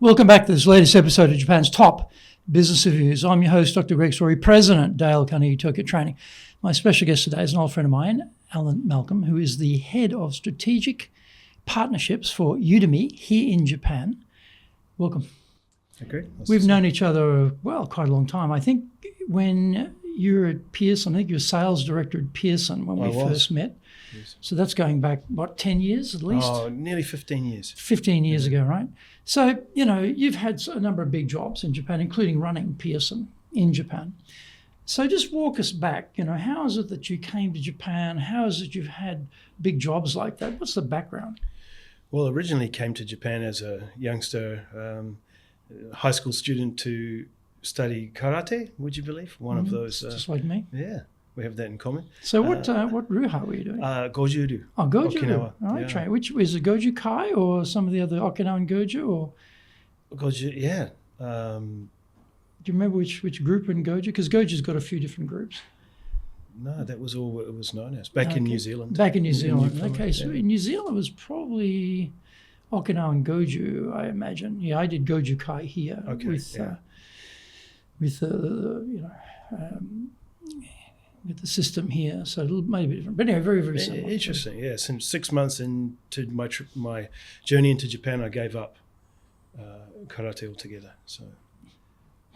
Welcome back to this latest episode of Japan's Top Business Reviews. I'm your host, Dr. Greg Story, President, Dale Carnegie Tokyo Training. My special guest today is an old friend of mine, Alan Malcolm, who is the head of strategic partnerships for Udemy here in Japan. Welcome. Okay. We've known each other, quite a long time. I think when you were at Pearson, I think you were sales director at Pearson when we first met. Yes. So that's going back, 10 years at least? Oh, nearly 15 years. 15 years ago, right? So, you've had a number of big jobs in Japan, including running Pearson in Japan. So just walk us back, how is it that you came to Japan? How is it you've had big jobs like that? What's the background? Well, originally came to Japan as a youngster, high school student to study karate, would you believe? One of those. Just like me. Yeah, we have that in common. So what Ruha were you doing? Goju-ryu. Oh, Goju. Okinawa. All right, yeah. Trey. Which is it, Goju Kai or some of the other Okinawan Goju? Or Goju, yeah. do you remember which group in Goju? Because Goju's got a few different groups. No, that was all it was known as. Back in New Zealand. Back in New Zealand. Okay, so yeah. in New Zealand it was probably Okinawan Goju, I imagine. Yeah, I did Goju Kai here with the system here, so it may be different. But anyway, very, very similar. Interesting, yeah. Since 6 months into my journey into Japan, I gave up karate altogether. So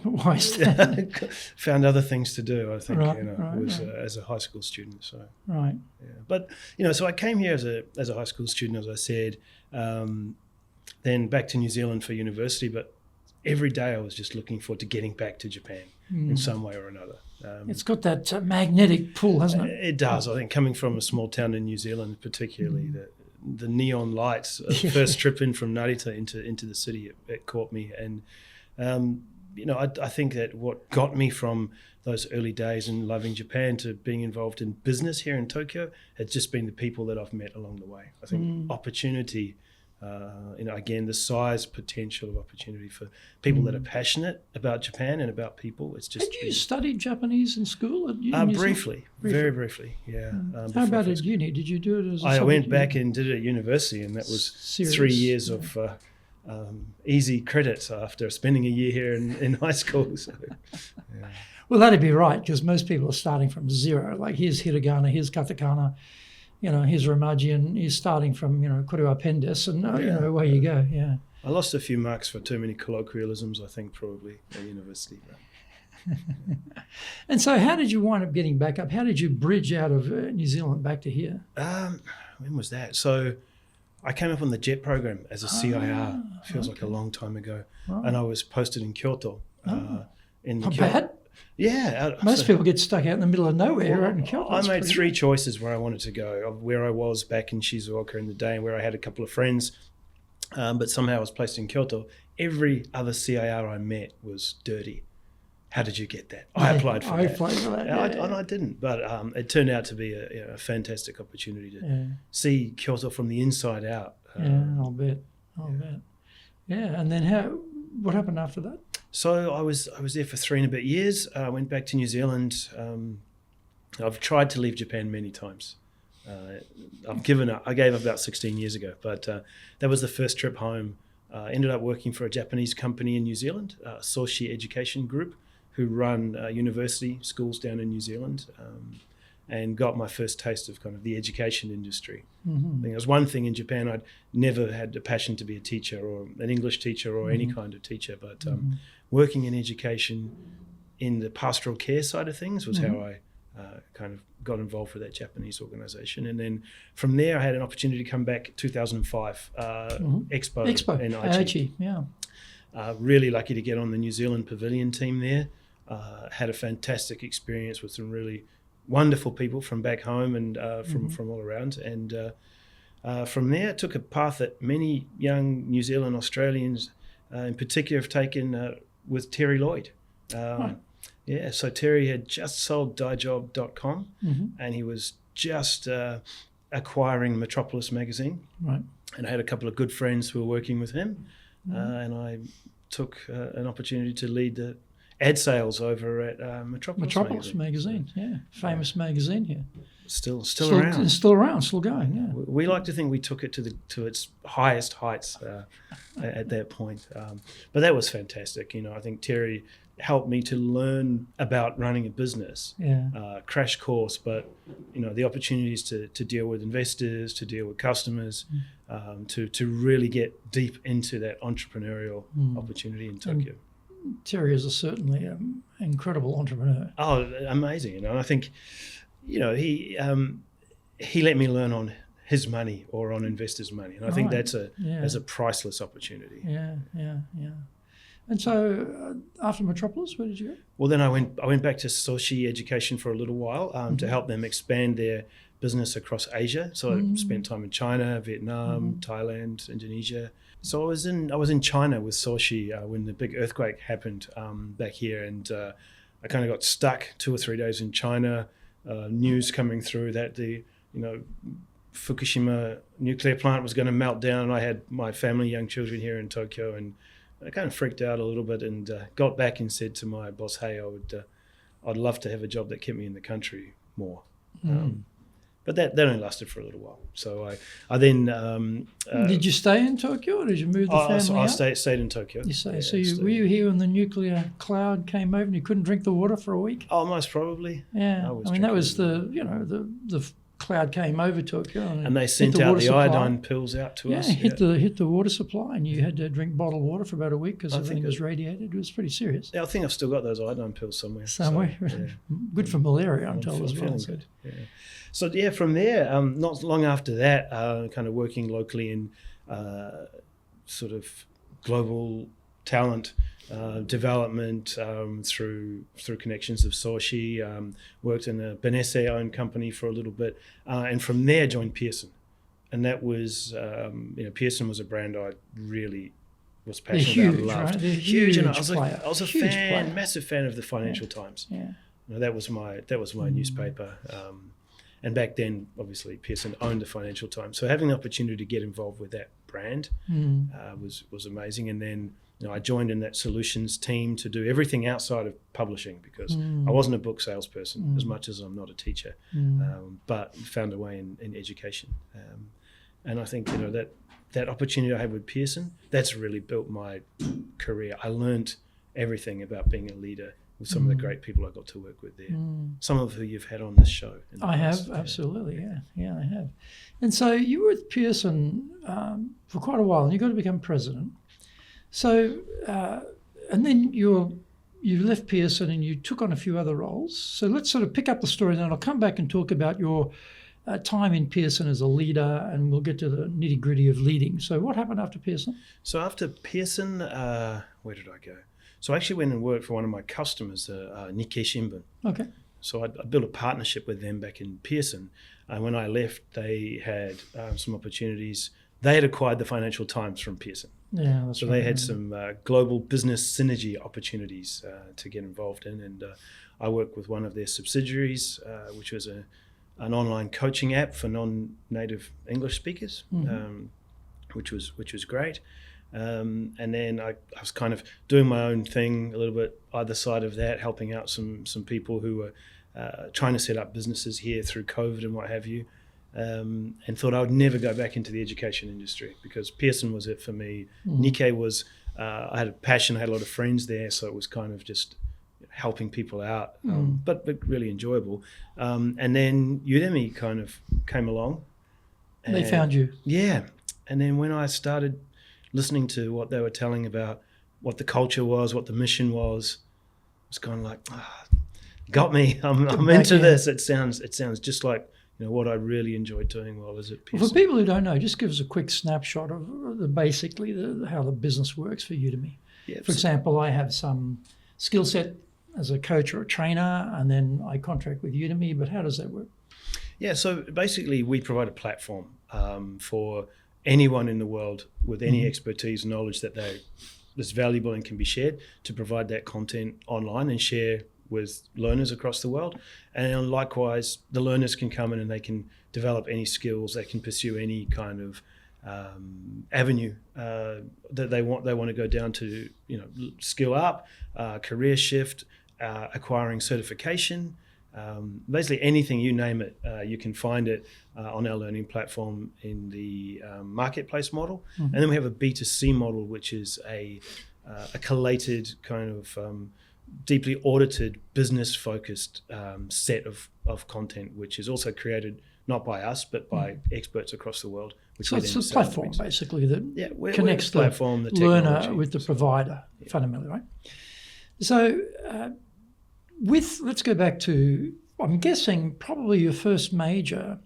why is that? Found other things to do, I think, Right. as a high school student. So Right. yeah. But so I came here as a high school student, as I said, then back to New Zealand for university. But every day I was just looking forward to getting back to Japan in some way or another. It's got that magnetic pull, hasn't it? It does. I think coming from a small town in New Zealand, particularly the neon lights, first trip in from Narita into the city, it caught me. And I think that what got me from those early days and loving Japan to being involved in business here in Tokyo had just been the people that I've met along the way. I think opportunity, again, the size potential of opportunity for people that are passionate about Japan and about people. It's just. Had you studied Japanese in school? At New briefly, very briefly, yeah. How about at uni? Did you do it as a I went subject? back and did it at university, and that was Serious. 3 years of easy credits after spending a year here in high school. So, yeah. Well, that'd be right, because most people are starting from zero. Like here's hiragana, here's katakana, here's Romaji, and he's starting from, Kore wa pen desu, and away you go, yeah. I lost a few marks for too many colloquialisms, I think, probably at university. And so how did you wind up getting back up? How did you bridge out of New Zealand back to here? When was that? So I came up on the JET program as a CIR. Feels like a long time ago. Right. And I was posted in Kyoto. Not bad. Yeah. Most people get stuck out in the middle of nowhere, right in Kyoto. I made three choices where I wanted to go, where I was back in Shizuoka in the day and where I had a couple of friends, but somehow I was placed in Kyoto. Every other CIR I met was dirty. How did you get that? I applied for that. I applied for that, And I didn't, but it turned out to be a fantastic opportunity to see Kyoto from the inside out. I'll bet. Yeah, and then what happened after that? So I was there for 3 and a bit years. I went back to New Zealand. I've tried to leave Japan many times. I've given up. I gave up about 16 years ago, but that was the first trip home. Ended up working for a Japanese company in New Zealand, Soshi Education Group, who run university schools down in New Zealand, and got my first taste of kind of the education industry. Mm-hmm. I think there was one thing in Japan, I'd never had a passion to be a teacher or an English teacher or any kind of teacher, but working in education in the pastoral care side of things was how I kind of got involved with that Japanese organization. And then from there, I had an opportunity to come back 2005, Expo in Aichi. Yeah. Really lucky to get on the New Zealand Pavilion team there. Had a fantastic experience with some really wonderful people from back home and from all around. And from there, it took a path that many young New Zealand Australians in particular have taken with Terry Lloyd. Right. Yeah, so Terry had just sold diejob.com and he was just acquiring Metropolis magazine. Right. And I had a couple of good friends who were working with him and I took an opportunity to lead the ad sales over at Metropolis magazine. Yeah, famous magazine here. Still around. Still around, still going. Yeah. We like to think we took it to its highest heights at that point. But that was fantastic. I think Terry helped me to learn about running a business. Yeah. Crash course, but the opportunities to deal with investors, to deal with customers, to really get deep into that entrepreneurial opportunity in Tokyo. Terry is certainly an incredible entrepreneur. Oh, amazing! And I think, he let me learn on his money or on investors' money, and I think that's a priceless opportunity. Yeah. And so, after Metropolis, where did you go? Well, then I went back to Soshi Education for a little while to help them expand their business across Asia. So I spent time in China, Vietnam, Thailand, Indonesia. So I was in China with Soshi when the big earthquake happened back here, and I kind of got stuck 2 or 3 days in China. News coming through that the Fukushima nuclear plant was going to melt down. I had my family, young children here in Tokyo, and I kind of freaked out a little bit and got back and said to my boss, "Hey, I'd love to have a job that kept me in the country more." But that only lasted for a little while. So I then... did you stay in Tokyo or did you move the family out? I stayed in Tokyo. You say. Were you here when the nuclear cloud came over and you couldn't drink the water for a week? Oh, most probably. Yeah. I mean, that was the cloud came over Tokyo. And they sent out the iodine pills out to us. Hit the water supply, and you had to drink bottled water for about a week because everything was radiated. It was pretty serious. Yeah, I think I've still got those iodine pills somewhere. Good for malaria, I'm told as well. Feeling good. Yeah. So from there, not long after that, kind of working locally in sort of global talent development through connections of Soshi, worked in a Benesse-owned company for a little bit, and from there joined Pearson. And that was, Pearson was a brand I really was passionate about, loved. Right? Huge, and I was a massive fan of the Financial Times. Yeah. That was my newspaper. And back then, obviously, Pearson owned the Financial Times. So having the opportunity to get involved with that brand was amazing. And then I joined in that solutions team to do everything outside of publishing because I wasn't a book salesperson as much as I'm not a teacher, but found a way in education. And I think that opportunity I had with Pearson, that's really built my career. I learned everything about being a leader with some of the great people I got to work with there. Some of who you've had on this show. I have, absolutely, yeah, I have. And so you were with Pearson for quite a while, and you got to become president. So, and then you left Pearson and you took on a few other roles. So let's sort of pick up the story, and then I'll come back and talk about your time in Pearson as a leader, and we'll get to the nitty-gritty of leading. So what happened after Pearson? So after Pearson, where did I go? So I actually went and worked for one of my customers, Nikkei Shimbun. Okay. So I built a partnership with them back in Pearson. When I left, they had some opportunities. They had acquired the Financial Times from Pearson. Yeah, that's so right. They had some global business synergy opportunities to get involved in. And I worked with one of their subsidiaries, which was an online coaching app for non-native English speakers, which was great. And then I was kind of doing my own thing a little bit either side of that, helping out some people who were trying to set up businesses here through COVID and what have you, and thought I would never go back into the education industry because Pearson was it for me. Nikkei was, I had a passion, I had a lot of friends there, so it was kind of just helping people out, but really enjoyable. And then Udemy kind of came along. They found you. Yeah. And then when I started listening to what they were telling about what the culture was, what the mission was, it was kind of like, got me. I'm into this. It sounds just like what I really enjoyed doing while I was at Pearson. Well, for people who don't know, just give us a quick snapshot of how the business works for Udemy. Yeah, for example, I have some skill set as a coach or a trainer, and then I contract with Udemy. But how does that work? Yeah, so basically we provide a platform for anyone in the world with any expertise, knowledge that's valuable and can be shared, to provide that content online and share with learners across the world. And likewise, the learners can come in and they can develop any skills, they can pursue any kind of avenue that they want to go down to, skill up, career shift, acquiring certification. Basically anything, you name it, you can find it on our learning platform in the marketplace model. And then we have a B2C model, which is a collated kind of deeply audited, business-focused set of content, which is also created not by us, but by experts across the world. So it's a platform, basically, that connects the platform, the learner with the provider, fundamentally, right? So let's go back to, I'm guessing, probably your first major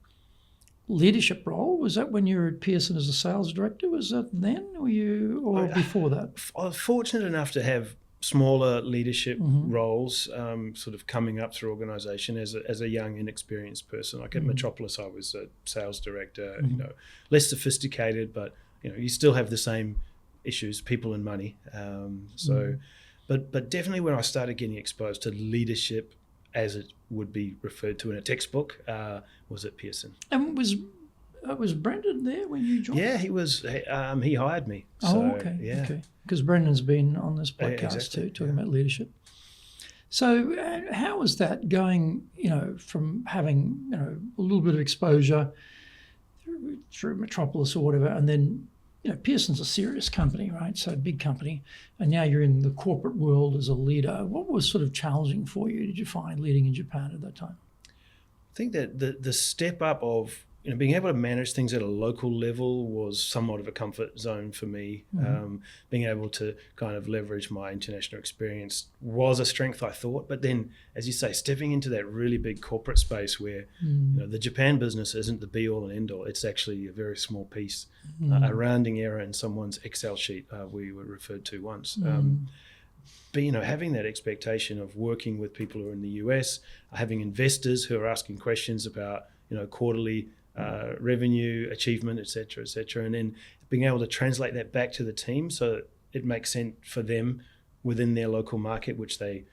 leadership role. Was that when you were at Pearson as a sales director? Was that then, or before that? I was fortunate enough to have smaller leadership roles sort of coming up through organisation as a young, inexperienced person. Like at Metropolis, I was a sales director, less sophisticated, but, you still have the same issues, people and money. But definitely when I started getting exposed to leadership as it would be referred to in a textbook was at Pearson. And was Brendan there when you joined? Yeah, he was. He hired me. Okay. Because Brendan's been on this podcast too, talking about leadership. So how was that going, from having, a little bit of exposure through Metropolis or whatever, and then, Pearson's a serious company, right? So a big company, and now you're in the corporate world as a leader. What was sort of challenging for you, did you find, leading in Japan at that time? I think that the step up of being able to manage things at a local level was somewhat of a comfort zone for me. Being able to kind of leverage my international experience was a strength, I thought. But then, as you say, stepping into that really big corporate space where the Japan business isn't the be-all and end-all. It's actually a very small piece, a rounding error in someone's Excel sheet, we were referred to once. But, having that expectation of working with people who are in the US, having investors who are asking questions about, quarterly revenue, achievement, et cetera, and then being able to translate that back to the team so that it makes sense for them within their local market, which they,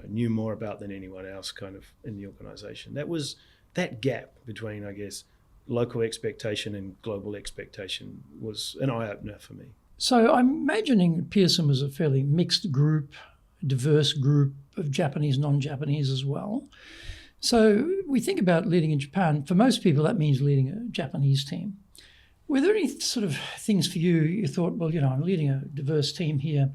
knew more about than anyone else kind of in the organization. That gap between, I guess, local expectation and global expectation was an eye-opener for me. So I'm imagining Pearson was a fairly mixed group, diverse group of Japanese, non-Japanese as well. So we think about leading in Japan. For most people, that means leading a Japanese team. Were there any sort of things for you? You thought, well, I'm leading a diverse team here,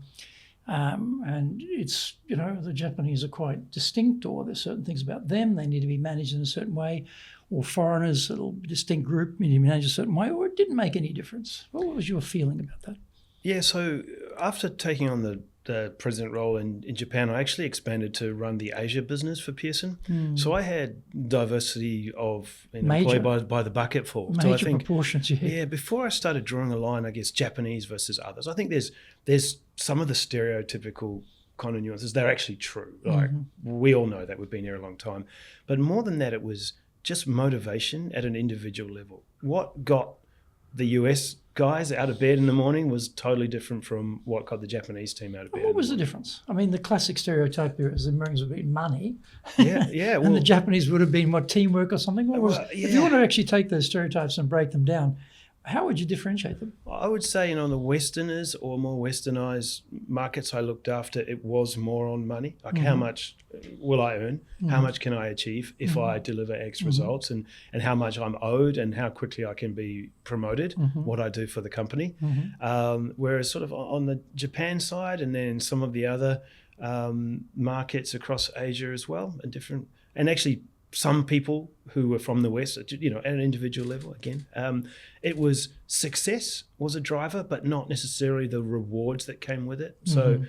and it's, the Japanese are quite distinct, or there's certain things about them, they need to be managed in a certain way, or foreigners, a little distinct group, need to be managed a certain way, or it didn't make any difference. What was your feeling about that? Yeah, so after taking on the president role in Japan, I actually expanded to run the Asia business for Pearson. So I had diversity of employee by the bucketful. Major so I think, proportions. Yeah, before I started drawing a line, I guess, Japanese versus others, I think there's some of the stereotypical kind of nuances. They're actually true. Like we all know that, we've been here a long time. But more than that, it was just motivation at an individual level. What got the US guys out of bed in the morning was totally different from what got the Japanese team out of bed. What was the difference? I mean, the classic stereotype is the Americans would have been money. Yeah. And the Japanese would have been teamwork or something. If you want to actually take those stereotypes and break them down, how would you differentiate them? I would say, the Westerners or more Westernized markets I looked after, it was more on money. Like how much will I earn? How much can I achieve if I deliver X results, and how much I'm owed, and how quickly I can be promoted, what I do for the company. Whereas sort of on the Japan side, and then some of the other markets across Asia as well, and actually some people who were from the West, at an individual level, again, it was success was a driver, but not necessarily the rewards that came with it. So,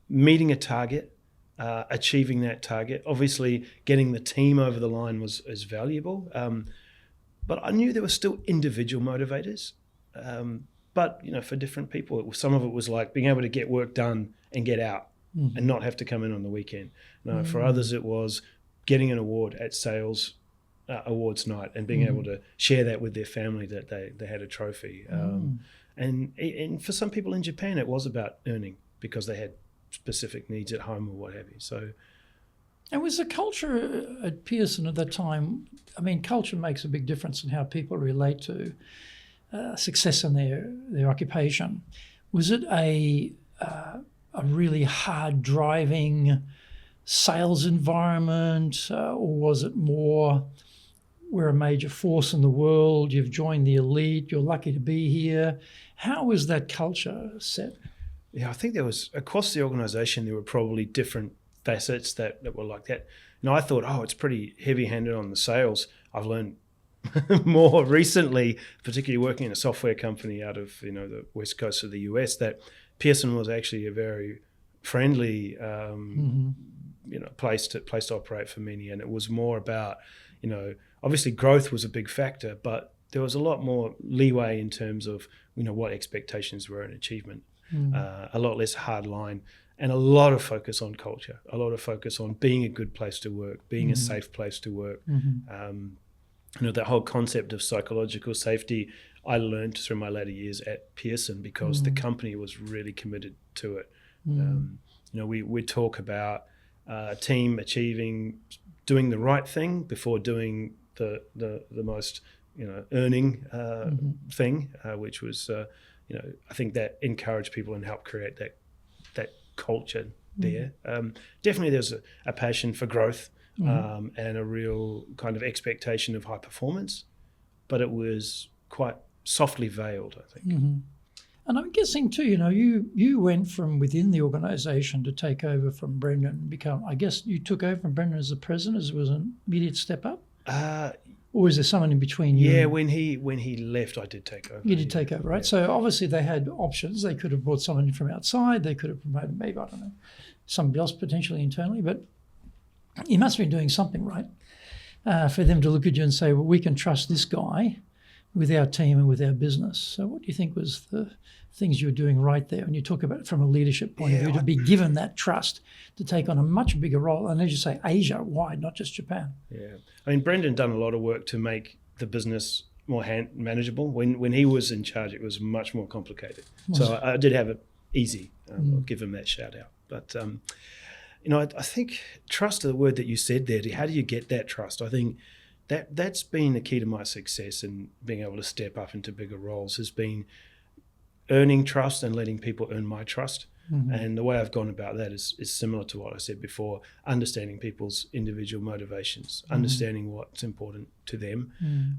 meeting a target, achieving that target, obviously getting the team over the line was valuable. But I knew there were still individual motivators. But, for different people, some of it was like being able to get work done and get out and not have to come in on the weekend. For others, it was getting an award at sales awards night and being able to share that with their family that they had a trophy. And for some people in Japan, it was about earning because they had specific needs at home or what have you. So, and was the culture at Pearson at that time, I mean, culture makes a big difference in how people relate to success in their occupation. Was it a really hard driving sales environment, or was it more, we're a major force in the world, you've joined the elite, you're lucky to be here? How was that culture set? Yeah, I think there was, across the organisation, there were probably different facets that were like that. I thought, it's pretty heavy-handed on the sales. I've learned more recently, particularly working in a software company out of the west coast of the US, that Pearson was actually a very friendly place to operate for many, and it was more about obviously growth was a big factor, but there was a lot more leeway in terms of what expectations were and achievement. A lot less hard line, and a lot of focus on culture, a lot of focus on being a good place to work, being a safe place to work. That whole concept of psychological safety I learned through my later years at Pearson, because the company was really committed to it. We talk about a team doing the right thing before doing the most earning thing, which was I think that encouraged people and helped create that culture there. Definitely there's a passion for growth and a real kind of expectation of high performance, but it was quite softly veiled, I think. And I'm guessing too, you went from within the organisation to take over from Brendan and become, I guess you took over from Brendan as the president, as it was an immediate step up? Or is there someone in between you? Yeah, when he left, I did take over. You did take over, right? Yeah. So obviously they had options. They could have brought someone in from outside. They could have promoted maybe, I don't know, somebody else potentially internally. But you must have been doing something right for them to look at you and say, well, we can trust this guy with our team and with our business. So what do you think was the things you were doing right there? And you talk about it from a leadership point of view, to be given that trust to take on a much bigger role. And as you say, Asia-wide, not just Japan. Yeah. I mean, Brendan done a lot of work to make the business more manageable. When he was in charge, it was much more complicated. So I did have it easy. I'll give him that shout out. But, I think trust is the word that you said there. How do you get that trust? I think that's been the key to my success in being able to step up into bigger roles, has been earning trust and letting people earn my trust. And the way I've gone about that is similar to what I said before: understanding people's individual motivations, understanding what's important to them,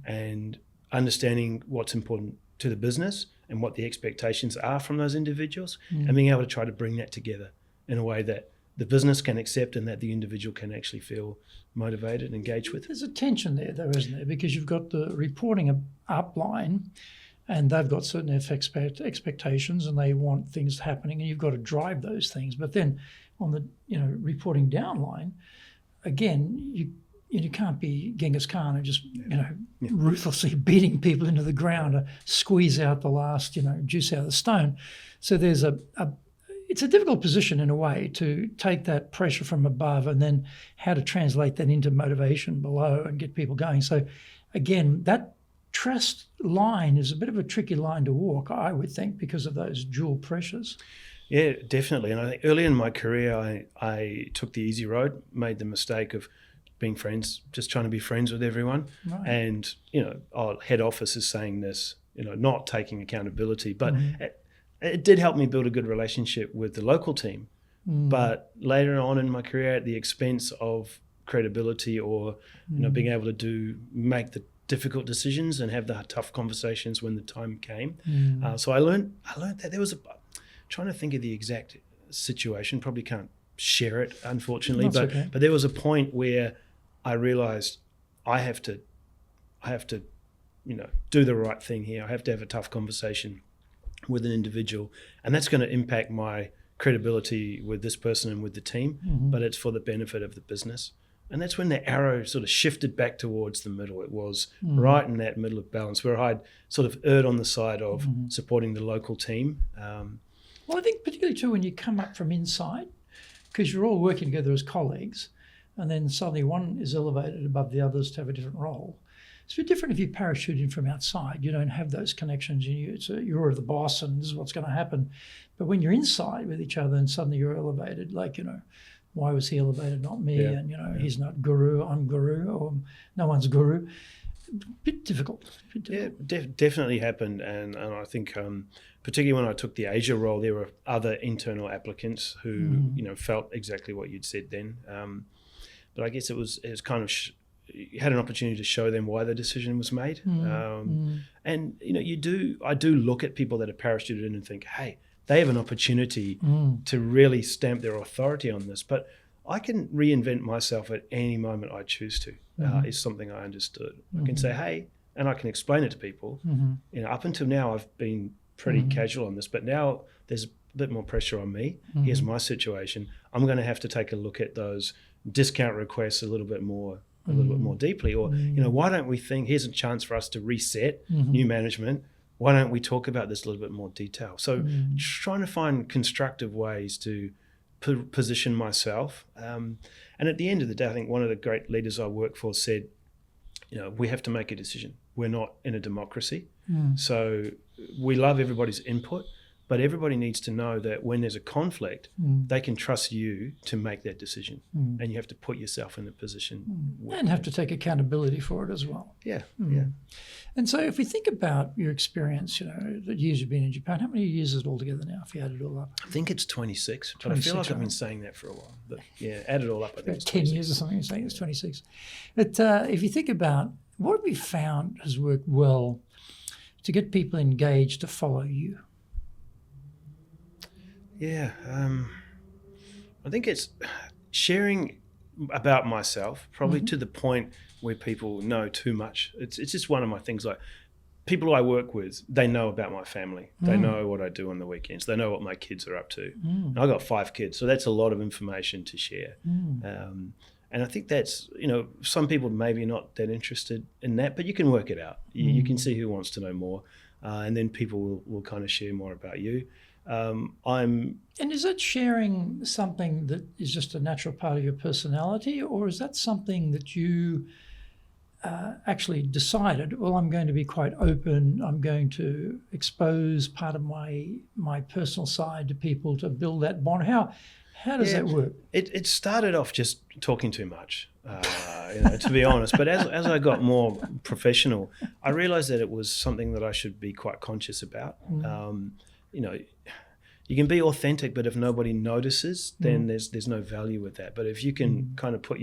and understanding what's important to the business and what the expectations are from those individuals, and being able to try to bring that together in a way that the business can accept and that the individual can actually feel motivated and engaged with. There's a tension there, though, isn't there? Because you've got the reporting up line, and they've got certain expectations, and they want things happening, and you've got to drive those things. But then on the reporting down line, again, you can't be Genghis Khan and just ruthlessly beating people into the ground to squeeze out the last juice out of the stone. So there's it's a difficult position in a way to take that pressure from above and then how to translate that into motivation below and get people going. So again, that trust line is a bit of a tricky line to walk, I would think, because of those dual pressures. Yeah, definitely. And I think early in my career, I took the easy road, made the mistake of being friends, just trying to be friends with everyone. Right. And, our head office is saying this, not taking accountability. But it did help me build a good relationship with the local team. But later on in my career, at the expense of credibility or, being able to make the difficult decisions and have the tough conversations when the time came. So I learned that there was trying to think of the exact situation, probably can't share it, unfortunately, but there was a point where I realized I have to do the right thing here. I have to have a tough conversation with an individual, and that's going to impact my credibility with this person and with the team, but it's for the benefit of the business. And that's when the arrow sort of shifted back towards the middle. It was right in that middle of balance where I'd sort of erred on the side of supporting the local team. Well, I think particularly too when you come up from inside, because you're all working together as colleagues, and then suddenly one is elevated above the others to have a different role. It's a bit different if you parachute in from outside. You don't have those connections. You're the boss and this is what's going to happen. But when you're inside with each other and suddenly you're elevated, why was he elevated, not me? Yeah. And, he's not guru, I'm guru, or no one's guru. bit difficult. Yeah, definitely happened, and I think particularly when I took the Asia role, there were other internal applicants who felt exactly what you'd said then. But I guess it was kind of you had an opportunity to show them why the decision was made, and I do look at people that are parachuted in and think, hey, they have an opportunity to really stamp their authority on this, but I can reinvent myself at any moment I choose to. Is something I understood. I can say, hey, and I can explain it to people. Up until now, I've been pretty casual on this, but now there's a bit more pressure on me. Here's my situation. I'm going to have to take a look at those discount requests a little bit more deeply. Or, why don't we think, here's a chance for us to reset new management. Why don't we talk about this a little bit more detail? So trying to find constructive ways to position myself. And at the end of the day, I think one of the great leaders I work for said, we have to make a decision. We're not in a democracy. So we love everybody's input, but everybody needs to know that when there's a conflict, they can trust you to make that decision. And you have to put yourself in a position. And have to take accountability for it as well. Yeah. And so if we think about your experience, the years you've been in Japan, how many years is it altogether now, if you add it all up? I think it's 26, but I feel like I've been saying that for a while. But yeah, add it all up, I think it's 10 years or something, you're saying it's 26. But if you think about what have we found has worked well to get people engaged to follow you? Yeah, I think it's sharing about myself, probably to the point where people know too much. It's just one of my things. Like people I work with, they know about my family. They know what I do on the weekends. They know what my kids are up to. And I got 5 kids, so that's a lot of information to share. And I think that's, some people maybe not that interested in that, but you can work it out. You can see who wants to know more, and then people will kind of share more about you. And is that sharing something that is just a natural part of your personality, or is that something that you actually decided, well, I'm going to be quite open, I'm going to expose part of my personal side to people to build that bond? How does that work? It started off just talking too much, to be honest. But as I got more professional, I realized that it was something that I should be quite conscious about. You can be authentic, but if nobody notices, then there's no value with that. But if you can kind of put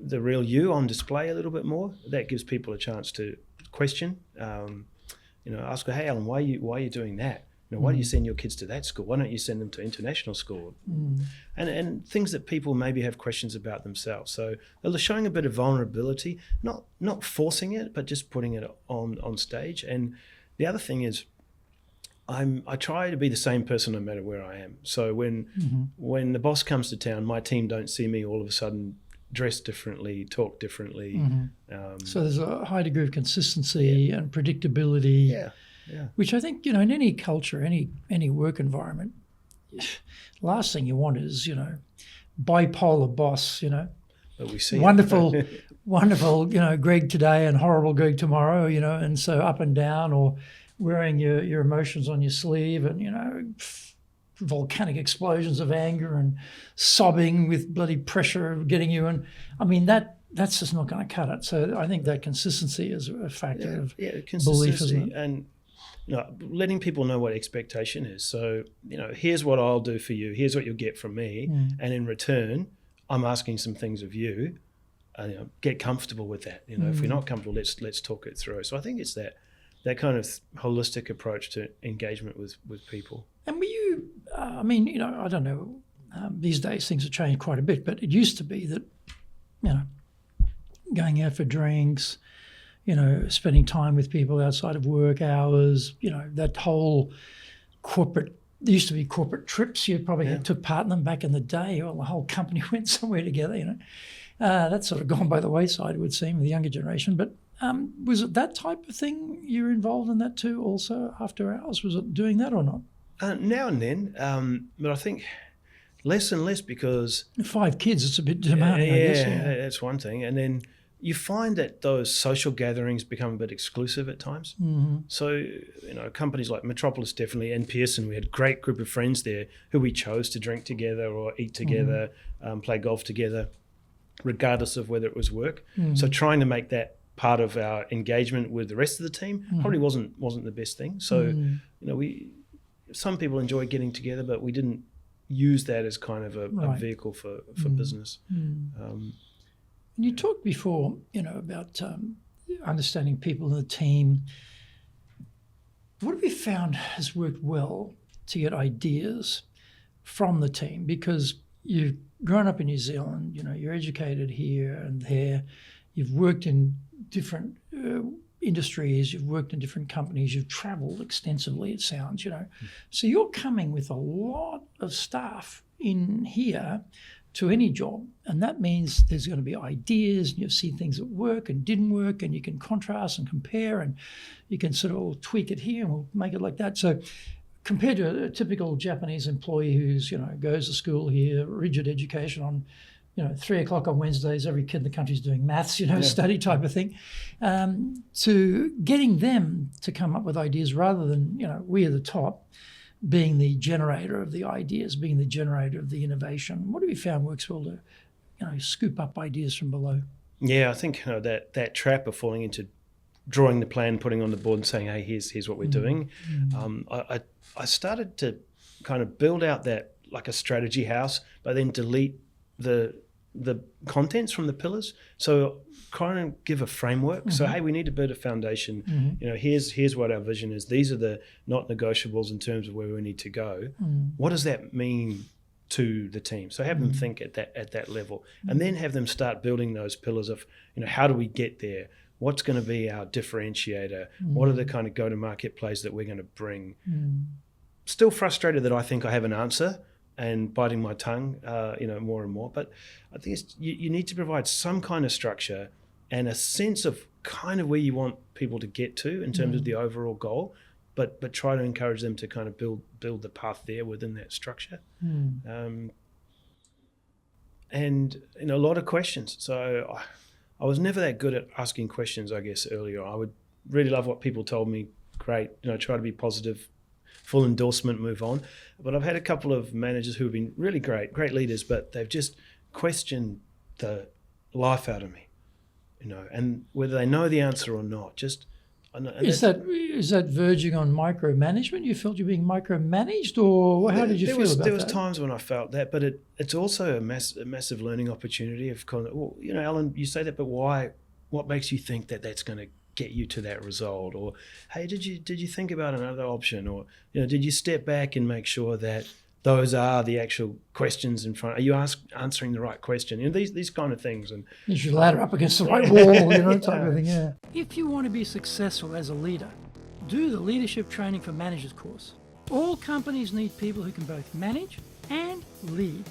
the real you on display a little bit more, that gives people a chance to question. Ask her, hey, Alan, why are you doing that? Why do you send your kids to that school? Why don't you send them to international school? And things that people maybe have questions about themselves. So they're showing a bit of vulnerability, not forcing it, but just putting it on stage. And the other thing is, I try to be the same person no matter where I am. So when the boss comes to town, my team don't see me all of a sudden dress differently, talk differently. So there's a high degree of consistency and predictability. Yeah. Which I think, in any culture, any work environment, last thing you want is, bipolar boss, But we see wonderful, Greg today and horrible Greg tomorrow, and so up and down, or wearing your emotions on your sleeve and, volcanic explosions of anger and sobbing with bloody pressure getting you. And I mean, that's just not going to cut it. So I think that consistency is a factor of belief, isn't it? And letting people know what expectation is. So, here's what I'll do for you. Here's what you'll get from me. And in return, I'm asking some things of you. Get comfortable with that. If we're not comfortable, let's talk it through. So I think it's that kind of holistic approach to engagement with people. And were you, I don't know, these days things have changed quite a bit, but it used to be that, going out for drinks, spending time with people outside of work hours, that whole corporate, there used to be corporate trips. You probably took part in them back in the day, or the whole company went somewhere together, That's sort of gone by the wayside, it would seem, with the younger generation. But was it that type of thing you were involved in that too also after hours? Was it doing that or not? Now and then, but I think less and less because... 5 kids, it's a bit demanding, I guess. Yeah, that's one thing. And then you find that those social gatherings become a bit exclusive at times. So, companies like Metropolis definitely, and Pearson, we had a great group of friends there who we chose to drink together or eat together, play golf together, regardless of whether it was work. So trying to make that part of our engagement with the rest of the team probably wasn't the best thing. So, some people enjoy getting together, but we didn't use that as kind of a vehicle for business. And you talked before, about understanding people in the team. What have you found has worked well to get ideas from the team? Because you've grown up in New Zealand, you're educated here and there, you've worked in different industries, you've worked in different companies, you've travelled extensively, it sounds, So you're coming with a lot of stuff in here to any job, and that means there's going to be ideas, and you'll see things that work and didn't work, and you can contrast and compare, and you can sort of tweak it here and we'll make it like that. So compared to a typical Japanese employee who's, goes to school here, rigid education on, 3 o'clock on Wednesdays, every kid in the country is doing maths, study type of thing, to getting them to come up with ideas rather than, we at the top being the generator of the ideas, being the generator of the innovation. What have you found works well to, scoop up ideas from below? Yeah, I think that trap of falling into drawing the plan, putting on the board and saying, hey, here's what we're doing. I started to kind of build out that like a strategy house, but then delete the contents from the pillars. So kind of give a framework. So, hey, we need to build a foundation. Here's what our vision is. These are the not negotiables in terms of where we need to go. What does that mean to the team? So have them think at that level, and then have them start building those pillars of, how do we get there? What's going to be our differentiator? What are the kind of go-to-market plays that we're going to bring? Still frustrated that I think I have an answer and biting my tongue, more and more. But I think you need to provide some kind of structure and a sense of kind of where you want people to get to in terms of the overall goal, but try to encourage them to kind of build the path there within that structure. And a lot of questions. So I was never that good at asking questions, I guess, earlier. I would really love what people told me. Great, try to be positive, full endorsement, move on. But I've had a couple of managers who have been really great leaders, but they've just questioned the life out of me, and whether they know the answer or not. Is that verging on micromanagement? You felt you're being micromanaged, or how did you feel about that? There was times when I felt that, but it's also a massive learning opportunity of kind of, Alan, you say that, but why? What makes you think that that's going to get you to that result? Or, hey, did you think about another option? Or, did you step back and make sure that those are the actual questions in front? Are you answering the right question? These kind of things. And you should ladder up against the right wall, type of thing. Yeah. If you want to be successful as a leader, do the Leadership Training for Managers course. All companies need people who can both manage and lead.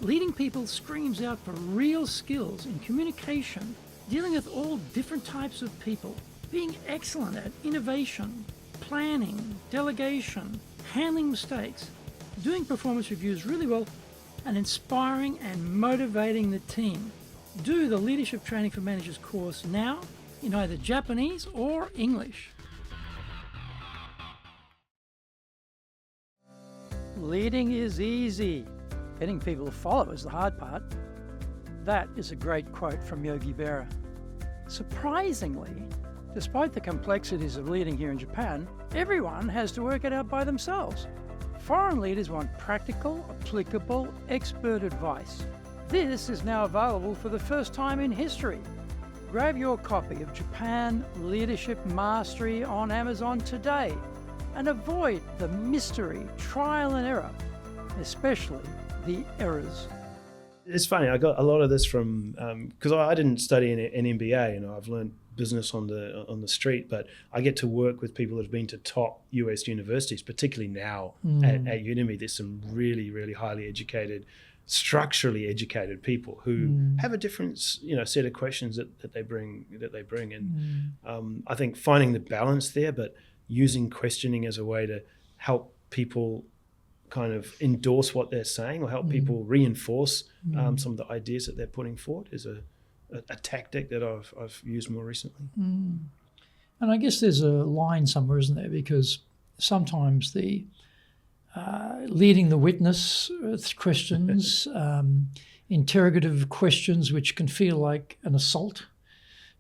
Leading people screams out for real skills in communication, dealing with all different types of people, being excellent at innovation, planning, delegation, handling mistakes, doing performance reviews really well, and inspiring and motivating the team. Do the Leadership Training for Managers course now in either Japanese or English. Leading is easy. Getting people to follow is the hard part. That is a great quote from Yogi Berra. Surprisingly, despite the complexities of leading here in Japan, everyone has to work it out by themselves. Foreign leaders want practical, applicable, expert advice. This is now available for the first time in history. Grab your copy of Japan Leadership Mastery on Amazon today and avoid the mystery, trial and error, especially the errors. It's funny, I got a lot of this from, because I didn't study an MBA, I've learned business on the street, but I get to work with people that have been to top US universities, particularly now at Udemy. There's some really, really highly educated, structurally educated people who have a different, set of questions that they bring. And I think finding the balance there, but using questioning as a way to help people kind of endorse what they're saying or help people reinforce some of the ideas that they're putting forward is a tactic that I've used more recently. And I guess there's a line somewhere, isn't there? Because sometimes the leading the witness questions, interrogative questions, which can feel like an assault,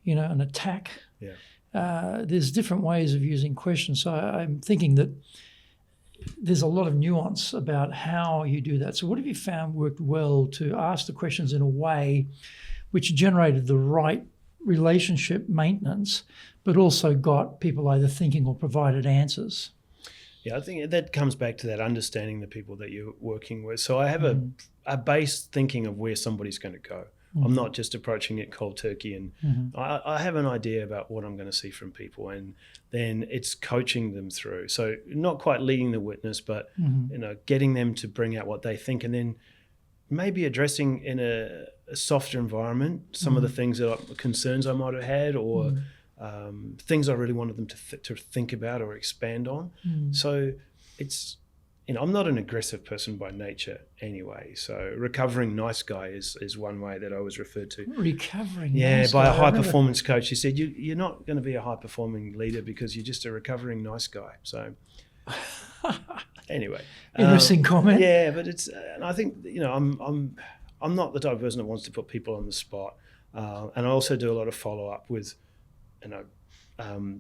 an attack. Yeah. There's different ways of using questions. So I'm thinking that there's a lot of nuance about how you do that. So what have you found worked well to ask the questions in a way which generated the right relationship maintenance, but also got people either thinking or provided answers? Yeah, I think that comes back to that understanding the people that you're working with. So I have a base thinking of where somebody's going to go. I'm not just approaching it cold turkey, and I have an idea about what I'm going to see from people, and then it's coaching them through. So not quite leading the witness, but getting them to bring out what they think, and then maybe addressing in a softer environment some of the things concerns I might have had, or things I really wanted them to think about or expand on. So it's, I'm not an aggressive person by nature anyway. So recovering nice guy is one way that I was referred to. Recovering nice by a high performance coach. He said, you're not going to be a high performing leader because you're just a recovering nice guy. So anyway. Interesting comment. Yeah, but it's, and I think, I'm not the type of person that wants to put people on the spot. And I also do a lot of follow up with,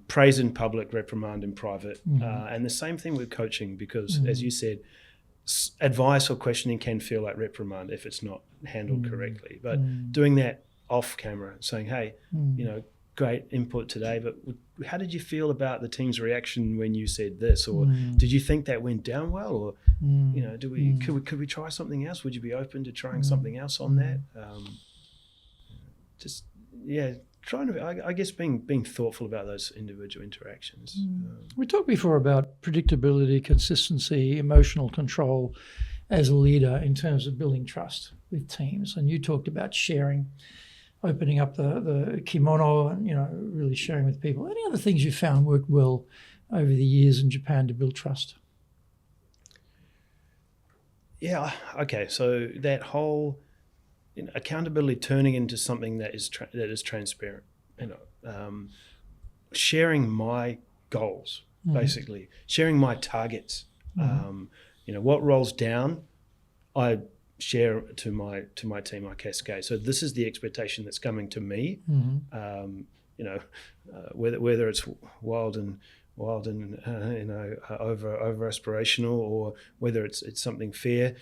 praise in public, reprimand in private. And the same thing with coaching, because as you said, advice or questioning can feel like reprimand if it's not handled correctly. But doing that off camera, saying, hey, great input today, but how did you feel about the team's reaction when you said this? Or did you think that went down well? Or, could we try something else? Would you be open to trying something else on that? Trying to, I guess, being thoughtful about those individual interactions. We talked before about predictability, consistency, emotional control as a leader in terms of building trust with teams. And you talked about sharing, opening up the kimono and, really sharing with people. Any other things you found worked well over the years in Japan to build trust? Yeah, okay. So that whole accountability turning into something that is transparent, sharing my goals, basically sharing my targets. What rolls down, I share to my team. I cascade. So this is the expectation that's coming to me. Whether it's wild and over aspirational, or whether it's something fair.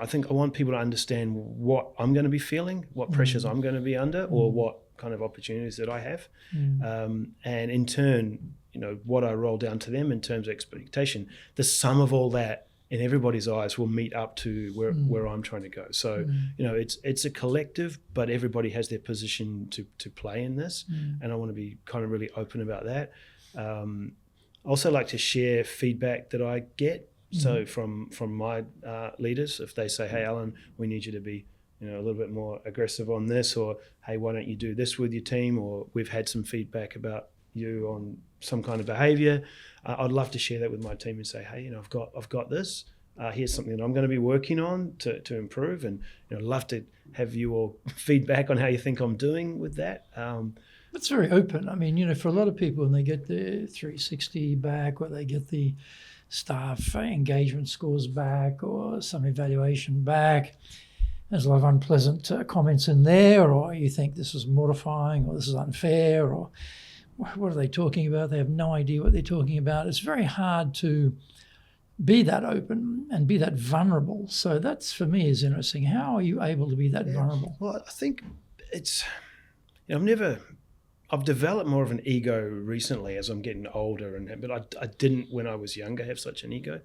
I think I want people to understand what I'm going to be feeling, what pressures I'm going to be under, or what kind of opportunities that I have. And in turn, what I roll down to them in terms of expectation, the sum of all that in everybody's eyes will meet up to where I'm trying to go. So, it's a collective, but everybody has their position to play in this. And I want to be kind of really open about that. I also like to share feedback that I get. So from my leaders, if they say, hey, Alan, we need you to be a little bit more aggressive on this, or hey, why don't you do this with your team, or we've had some feedback about you on some kind of behavior, I'd love to share that with my team and say, hey, I've got this. Here's something that I'm going to be working on to improve, and I'd love to have you all feedback on how you think I'm doing with that. That's very open. I mean, for a lot of people, when they get the 360 back, or they get the staff engagement scores back, or some evaluation back, there's a lot of unpleasant comments in there, or you think this is mortifying, or this is unfair, or what are they talking about? They have no idea what they're talking about. It's very hard to be that open and be that vulnerable. So that's, for me, is interesting. How are you able to be that vulnerable? Well, I think it's, I've developed more of an ego recently as I'm getting older, but I didn't when I was younger have such an ego.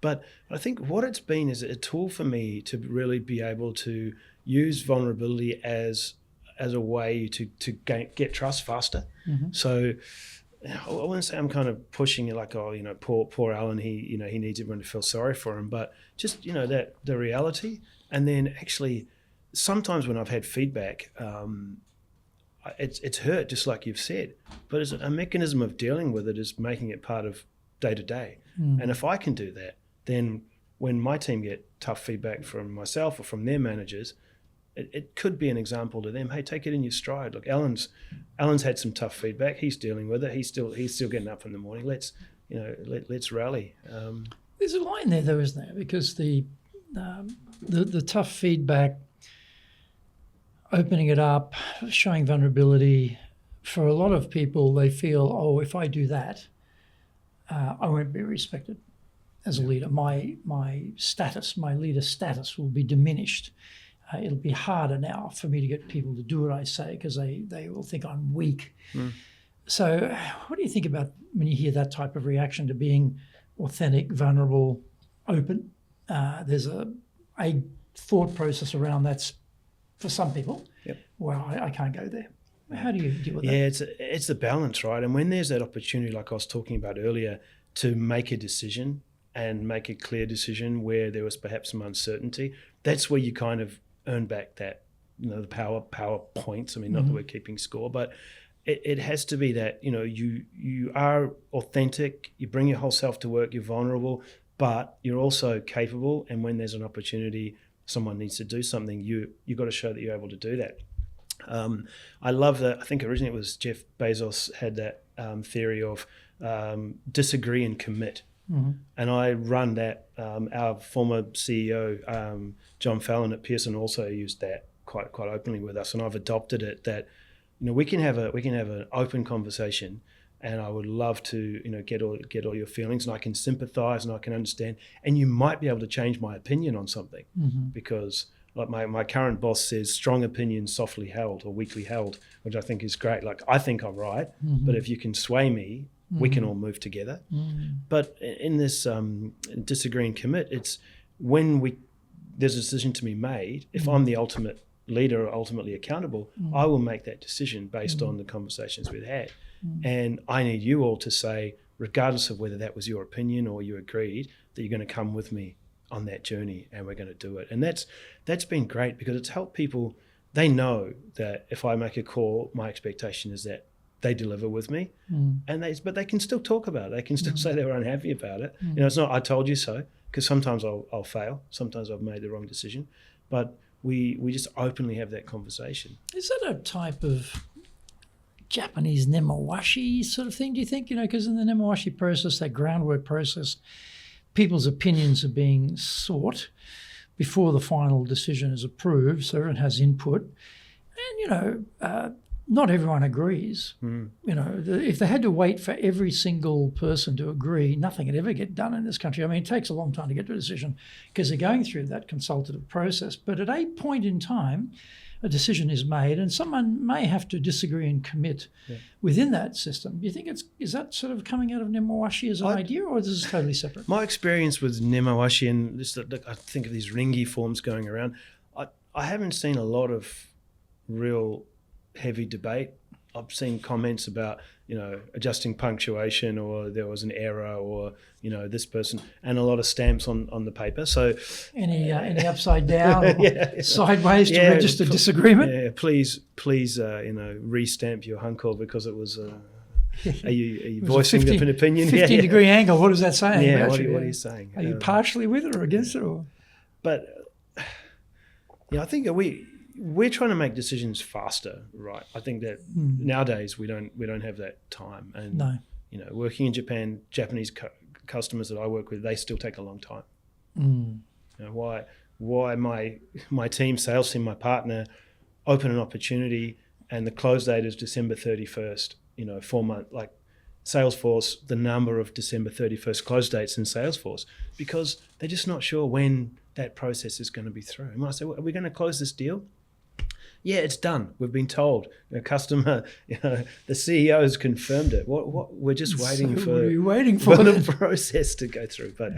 But I think what it's been is a tool for me to really be able to use vulnerability as a way to get trust faster. So I wouldn't say I'm kind of pushing it like, poor Alan, he needs everyone to feel sorry for him, but just that the reality. And then actually, sometimes when I've had feedback, it's hurt, just like you've said, but it's a mechanism of dealing with it, is making it part of day to day. And if I can do that, then when my team get tough feedback from myself or from their managers, it could be an example to them. Hey, take it in your stride. Look, Alan's had some tough feedback. He's dealing with it. He's still getting up in the morning. Let's rally. There's a line there, though, isn't there? Because the tough feedback, opening it up, showing vulnerability. For a lot of people, they feel, oh, if I do that, I won't be respected as a leader. My status, my leader status will be diminished. It'll be harder now for me to get people to do what I say because they will think I'm weak. So what do you think about when you hear that type of reaction to being authentic, vulnerable, open? There's a thought process around that's for some people. Yep. Well, I can't go there. How do you deal with that? Yeah, it's the balance, right? And when there's that opportunity, like I was talking about earlier, to make a decision and make a clear decision where there was perhaps some uncertainty, that's where you kind of earn back that, the power points. I mean, not that we're keeping score, but it has to be that, you are authentic, you bring your whole self to work, you're vulnerable, but you're also capable. And when there's an opportunity, someone needs to do something, you've got to show that you're able to do that. I love that. I think originally it was Jeff Bezos had that theory of disagree and commit. And I run that. Our former CEO, John Fallon at Pearson, also used that quite openly with us, and I've adopted it. That we can have an open conversation, and I would love to get all your feelings, and I can sympathise and I can understand, and you might be able to change my opinion on something because. Like my current boss says, strong opinions softly held or weakly held, which I think is great. Like, I think I'm right, but if you can sway me, we can all move together. But in this disagree and commit, it's when there's a decision to be made. If I'm the ultimate leader or ultimately accountable, I will make that decision based on the conversations we've had. And I need you all to say, regardless of whether that was your opinion or you agreed, that you're going to come with me on that journey, and we're going to do it. And that's been great because it's helped people. They know that if I make a call, my expectation is that they deliver with me, but they can still talk about it. They can still say they were unhappy about it. It's not I told you so, because sometimes I'll fail. Sometimes I've made the wrong decision, but we just openly have that conversation. Is that a type of Japanese nemawashi sort of thing, do you think? Because in the nemawashi process, that groundwork process, people's opinions are being sought before the final decision is approved, so everyone has input. And, not everyone agrees. If they had to wait for every single person to agree, nothing would ever get done in this country. I mean, it takes a long time to get to a decision because they're going through that consultative process. But at a point in time, a decision is made and someone may have to disagree and commit within that system. Do you think is that sort of coming out of nemawashi as an idea, or is this totally separate? My experience with nemawashi, and I think of these ringi forms going around, I haven't seen a lot of real heavy debate. I've seen comments about, adjusting punctuation, or there was an error, or, this person, and a lot of stamps on the paper. So any upside down or sideways to register disagreement? Yeah, please, re-stamp your hunko because it was. Are you voicing an opinion? 15-degree angle. What is that saying? Yeah, what are you saying? Are you partially with it or against it? Or? But I think we're trying to make decisions faster, right? I think that nowadays we don't have that time, and working in Japan, Japanese customers that I work with, they still take a long time. Why my team, sales team, my partner, open an opportunity, and the close date is December 31st. 4 months, like Salesforce, the number of December 31st close dates in Salesforce, because they're just not sure when that process is going to be through. And I say, well, are we going to close this deal? Yeah, it's done. We've been told. The customer, the CEO has confirmed it. What we're just waiting for the process to go through. But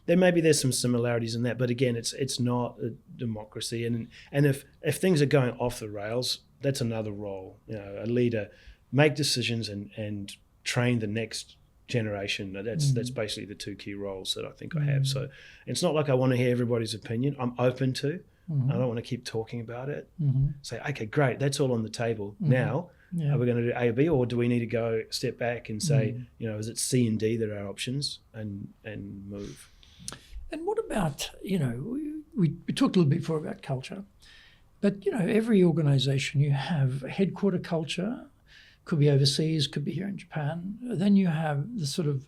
there's some similarities in that. But again, it's not a democracy. And if things are going off the rails, that's another role. A leader, make decisions and train the next generation. That's basically the two key roles that I think I have. So it's not like I want to hear everybody's opinion. I'm open to. I don't want to keep talking about it. Say, okay, great, that's all on the table. Now, are we going to do A or B, or do we need to go step back and say, is it C and D that are our options, and move? And what about, we talked a little bit before about culture, but, every organisation, you have headquarter culture, could be overseas, could be here in Japan. Then you have the sort of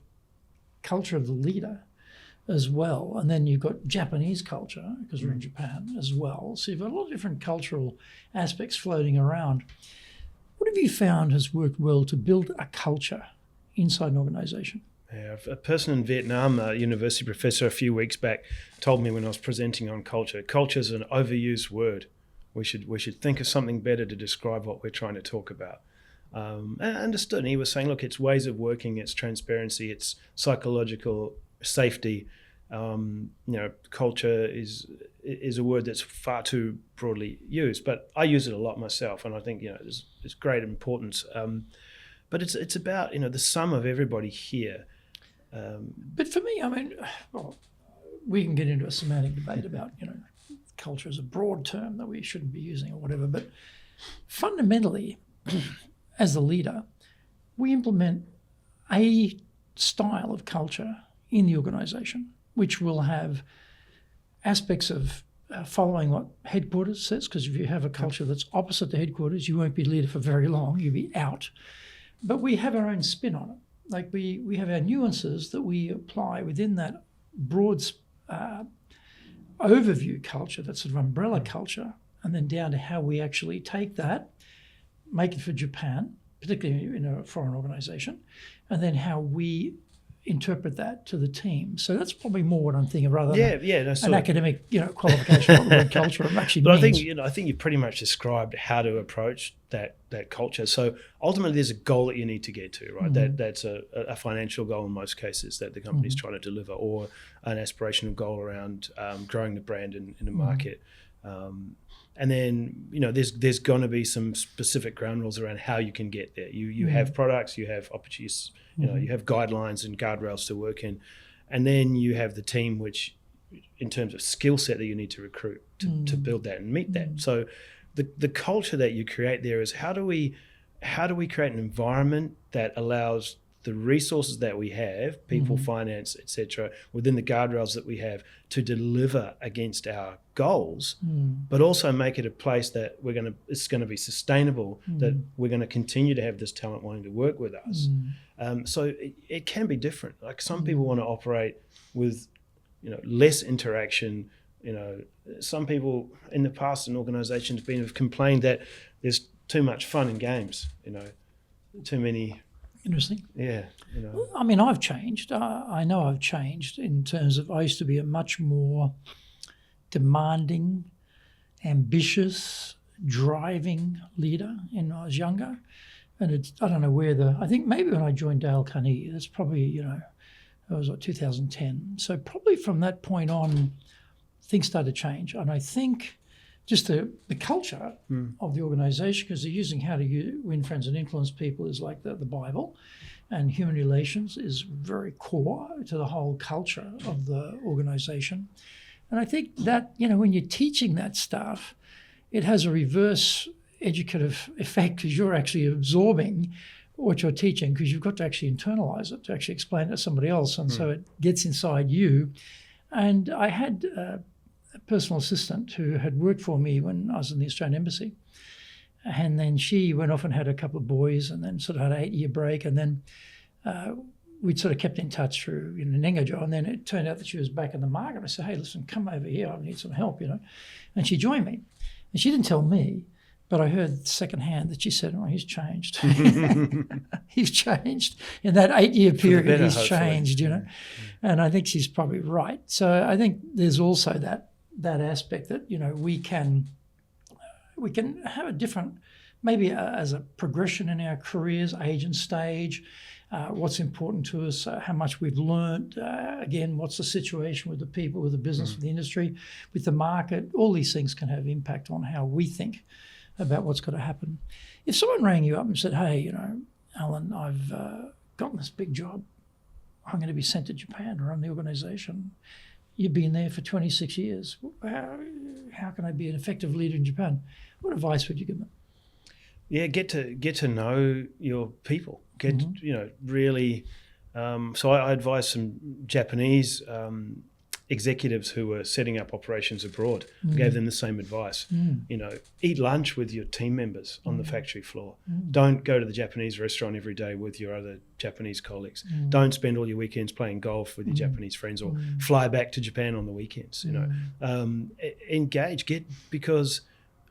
culture of the leader. as well. And then you've got Japanese culture, because we're in Japan as well. So you've got a lot of different cultural aspects floating around. What have you found has worked well to build a culture inside an organization? Yeah, a person in Vietnam, a university professor a few weeks back, told me when I was presenting on culture is an overused word. We should think of something better to describe what we're trying to talk about. And I understood. And he was saying, look, it's ways of working, it's transparency, it's psychological safety. Culture is a word that's far too broadly used, but I use it a lot myself, and I think it's great importance. But it's about the sum of everybody here. But for me, I mean, well, we can get into a semantic debate about culture is a broad term that we shouldn't be using or whatever. But fundamentally, as a leader, we implement a style of culture in the organisation, which will have aspects of following what headquarters says, because if you have a culture that's opposite to headquarters, you won't be leader for very long, you'll be out. But we have our own spin on it. Like we have our nuances that we apply within that broad overview culture, that sort of umbrella culture, and then down to how we actually take that, make it for Japan, particularly in a foreign organisation, and then how we interpret that to the team. So that's probably more what I'm thinking, rather than an academic qualification of what the word culture actually but means. I think you pretty much described how to approach that culture. So ultimately, there's a goal that you need to get to, right? Mm-hmm. That's a financial goal in most cases that the company's trying to deliver, or an aspirational goal around growing the brand in the market. And then there's going to be some specific ground rules around how you can get there. You have products, you have opportunities, you have guidelines and guardrails to work in, and then you have the team, which, in terms of skill set, that you need to recruit to build that and meet that. So the culture that you create there is how do we create an environment that allows the resources that we have, people, finance, etc., within the guardrails that we have, to deliver against our goals, but also make it a place that it's going to be sustainable, that we're going to continue to have this talent wanting to work with us. So it can be different. Like some people want to operate with less interaction. Some people in the past in organizations have complained that there's too much fun and games, too many. Interesting. Yeah. I mean, I've changed. I know I've changed in terms of I used to be a much more demanding, ambitious, driving leader when I was younger. And I don't know I think maybe when I joined Dale Carnegie, that's probably, it was 2010. So probably from that point on, things started to change. And I think just the culture of the organisation, because they're using how to win friends and influence people is like the Bible, and human relations is very core to the whole culture of the organisation. And I think that, when you're teaching that stuff, it has a reverse educative effect, because you're actually absorbing what you're teaching, because you've got to actually internalise it, to actually explain it to somebody else. And so it gets inside you. And I had a personal assistant who had worked for me when I was in the Australian Embassy. And then she went off and had a couple of boys, and then sort of had an 8-year break. And then we'd sort of kept in touch through Nengajo. And then it turned out that she was back in the market. I said, hey, listen, come over here. I need some help, And she joined me. And she didn't tell me, but I heard secondhand that she said, oh, he's changed. He's changed. In that 8-year period, better, he's changed, And I think she's probably right. So I think there's also that aspect that, we can have a different, maybe as a progression in our careers, age and stage, what's important to us, how much we've learned, again, what's the situation with the people, with the business, with the industry, with the market. All these things can have impact on how we think about what's got to happen. If someone rang you up and said, hey, Alan, I've gotten this big job. I'm going to be sent to Japan to run the organisation. You've been there for 26 years. How can I be an effective leader in Japan? What advice would you give them? Yeah, get to know your people. Really. So I advise some Japanese executives who were setting up operations abroad. I gave them the same advice. You know, eat lunch with your team members on the factory floor. Don't go to the Japanese restaurant every day with your other Japanese colleagues. Don't spend all your weekends playing golf with your Japanese friends, or fly back to Japan on the weekends. You know, engage, because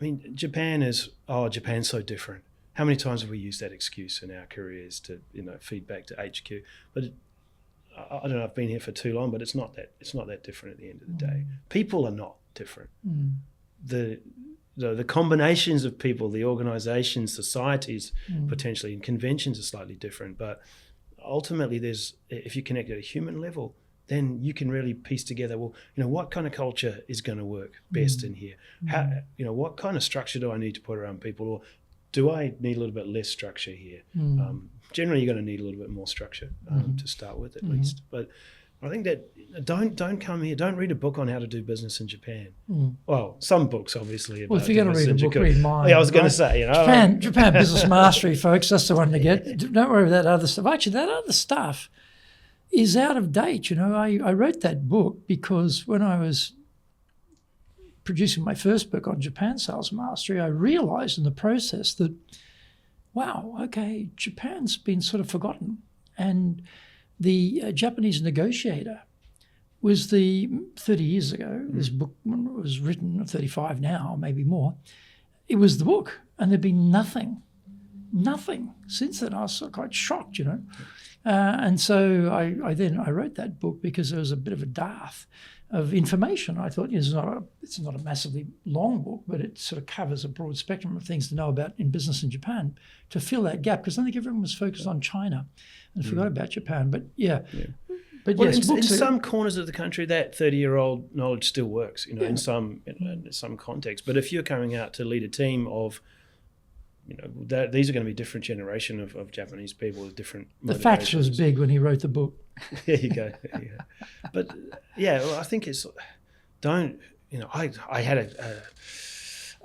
I mean, Japan's so different. How many times have we used that excuse in our careers to, you know, feed back to HQ? But I don't know, I've been here for too long, but it's not that different at the end of the day. People are not different. The combinations of people, the organizations, societies, potentially, and conventions are slightly different. But ultimately, if you connect at a human level, then you can really piece together, well, you know, what kind of culture is going to work best in here? How, you know, what kind of structure do I need to put around people? Or do I need a little bit less structure here? Generally, you're going to need a little bit more structure to start with, at least. But I think that don't come here. Don't read a book on how to do business in Japan. Well, some books, obviously. Well, if you're going to read a book, read mine. Yeah, I was going to say, you know, Japan Business Mastery, folks. That's the one to get. Don't worry about that other stuff. Actually, that other stuff is out of date. You know, I wrote that book because when I was producing my first book on Japan Sales Mastery, I realized in the process that, wow, okay, Japan's been sort of forgotten. And the Japanese negotiator was 30 years ago, this book was written, 35 now, maybe more, it was the book. And there'd been nothing since then. I was sort of quite shocked, you know. And so I wrote that book because there was a bit of a dearth of information. I thought it's not a massively long book, but it sort of covers a broad spectrum of things to know about in business in Japan to fill that gap, because I think everyone was focused on China and forgot about Japan. But but well, yes, in some corners of the country, that 30-year-old knowledge still works, you know, in some context. But if you're coming out to lead a team of, you know, these are going to be different generation of Japanese people with different The facts was big when he wrote the book. There you go. But yeah, well, I think it's, don't, you know, I had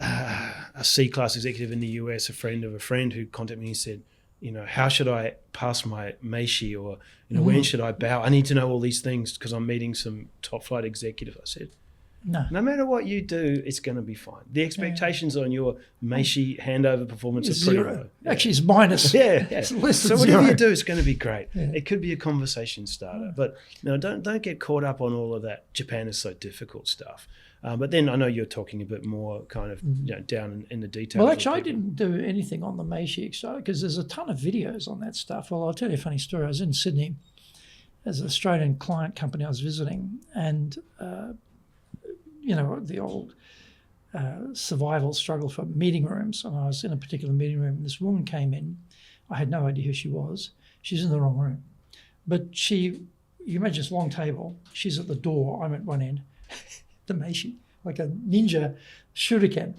a C-class executive in the US, a friend of a friend, who contacted me and said, you know, how should I pass my meishi, or, you know, when should I bow? I need to know all these things because I'm meeting some top flight executive. I said, no matter what you do, it's going to be fine. The expectations on your meishi handover performance are pretty low. Actually, it's minus. It's less than whatever you do, it's going to be great. It could be a conversation starter, but no, don't get caught up on all of that Japan is so difficult stuff. But then I know you're talking a bit more kind of, you know, down in the details. Well, actually, I didn't do anything on the Meishi because there's a ton of videos on that stuff. Well, I'll tell you a funny story. I was in Sydney as an Australian client company I was visiting, and you know, the old survival struggle for meeting rooms. And I was in a particular meeting room, and this woman came in. I had no idea who she was. She's in the wrong room. But you imagine this long table. She's at the door. I'm at one end. The Meishi, like a ninja shuriken.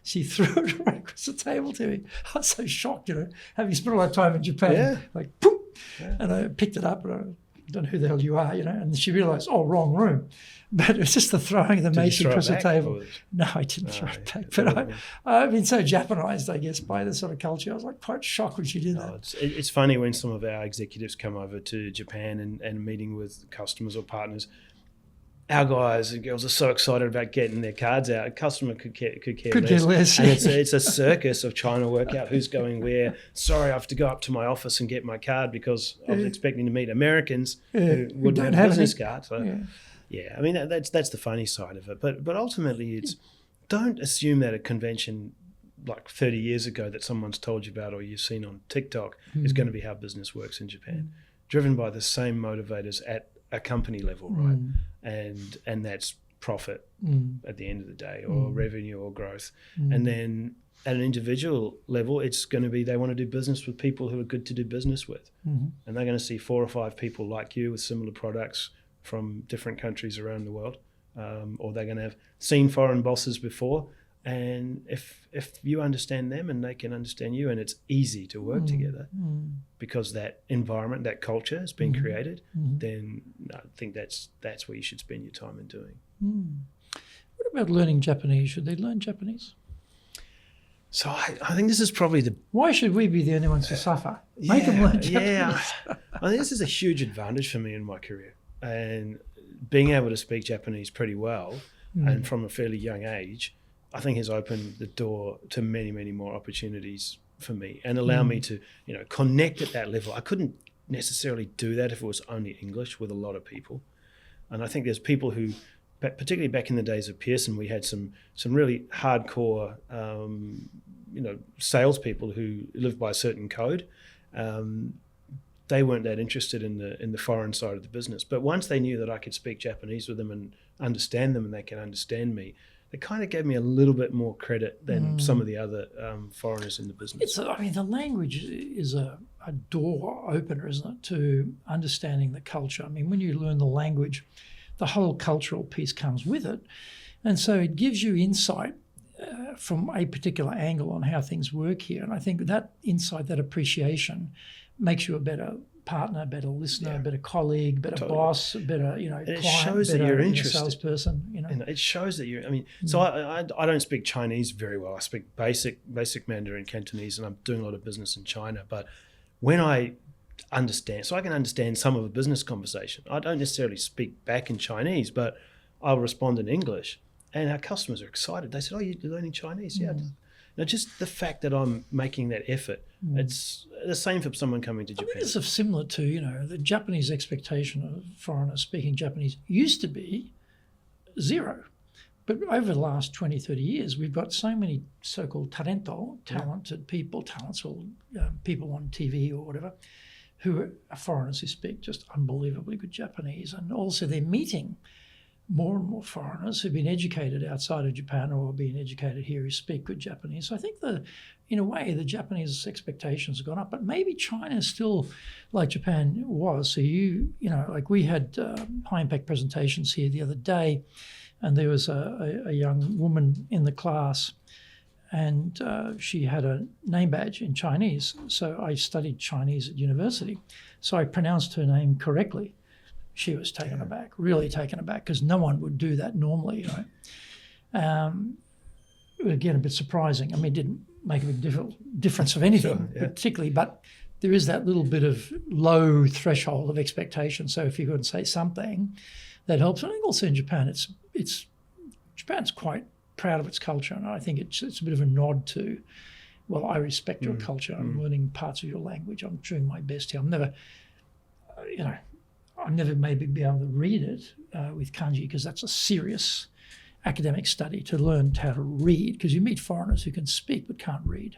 She threw it right across the table to me. I was so shocked, you know, having spent a lot of time in Japan. Like, poof. And I picked it up, and I don't know who the hell you are, you know. And she realised, oh, wrong room. But it was just the throwing of the Meishi across the table. No, I didn't throw it back. But I've been so Japanized, I guess, by this sort of culture. I was like quite shocked when she did that. It's funny when some of our executives come over to Japan and meeting with customers or partners. Our guys and girls are so excited about getting their cards out. A customer could care less. And it's a circus of trying to work out who's going where. Sorry, I have to go up to my office and get my card because I was expecting to meet Americans who wouldn't have a business card. So, I mean, that's the funny side of it. But ultimately, it's don't assume that a convention like 30 years ago that someone's told you about or you've seen on TikTok is going to be how business works in Japan. Driven by the same motivators at a company level, right? And that's profit at the end of the day, or revenue or growth. And then at an individual level, it's going to be they want to do business with people who are good to do business with. And they're going to see 4 or 5 people like you with similar products from different countries around the world. Or they're going to have seen foreign bosses before. And if you understand them and they can understand you, and it's easy to work together because that environment, that culture has been created, then I think that's where you should spend your time in doing. What about learning Japanese? Should they learn Japanese? So I think this is probably Why should we be the only ones to suffer? Make them learn Japanese. I think this is a huge advantage for me in my career. And being able to speak Japanese pretty well and from a fairly young age, I think has opened the door to many, many more opportunities for me and allow me to, connect at that level. I couldn't necessarily do that if it was only English with a lot of people. And I think there's people who, particularly back in the days of Pearson, we had some really hardcore, salespeople who lived by a certain code. They weren't that interested in the foreign side of the business. But once they knew that I could speak Japanese with them and understand them and they could understand me, they kind of gave me a little bit more credit than some of the other foreigners in the business. The language is a door opener, isn't it, to understanding the culture. I mean, when you learn the language, the whole cultural piece comes with it. And so it gives you insight from a particular angle on how things work here. And I think that insight, that appreciation makes you a better partner, better listener, better colleague, better boss, better, client, it shows better, that you're interested. Salesperson, It shows that you're, so I don't speak Chinese very well. I speak basic Mandarin, Cantonese, and I'm doing a lot of business in China. But when I understand, so I can understand some of a business conversation. I don't necessarily speak back in Chinese, but I'll respond in English. And our customers are excited. They said, "Oh, you're learning Chinese?" Yeah. Now, just the fact that I'm making that effort, it's the same for someone coming to Japan. I think it's similar to, the Japanese expectation of foreigners speaking Japanese used to be zero. But over the last 20, 30 years, we've got so many so-called talented people, people on TV or whatever, who are foreigners who speak just unbelievably good Japanese. And also they're meeting more and more foreigners who've been educated outside of Japan or being educated here who speak good Japanese. So I think in a way, the Japanese expectations have gone up, but maybe China is still like Japan was. So like we had high impact presentations here the other day, and there was a young woman in the class, and she had a name badge in Chinese. So I studied Chinese at university. So I pronounced her name correctly. She was taken aback, really taken aback, because no one would do that normally. Again, a bit surprising. I mean, it didn't make a big difference of anything particularly, but there is that little bit of low threshold of expectation. So if you could say something, that helps. I think also in Japan, Japan's quite proud of its culture, and I think it's a bit of a nod to, well, I respect your culture. I'm learning parts of your language. I'm doing my best here. I'll never maybe be able to read it with kanji because that's a serious academic study to learn how to read, because you meet foreigners who can speak but can't read.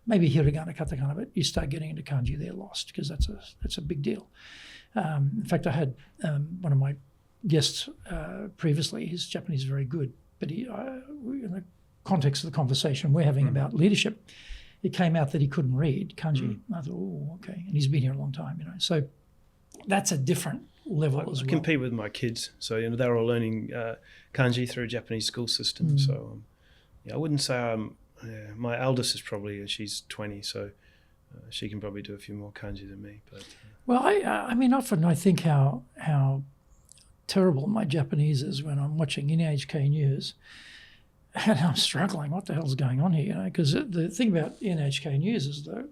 Maybe hiragana, katakana, but you start getting into kanji, they're lost because that's a big deal. In fact, I had one of my guests previously, his Japanese is very good, but in the context of the conversation we're having about leadership, it came out that he couldn't read kanji. I thought, oh, okay. And he's been here a long time, So that's a different level as well. I compete with my kids. So, they're all learning kanji through a Japanese school system. So, I wouldn't say my eldest is she's 20, so she can probably do a few more kanji than me. But well, I mean, often I think how terrible my Japanese is when I'm watching NHK News and I'm struggling. What the hell's going on here? Because the thing about NHK News is the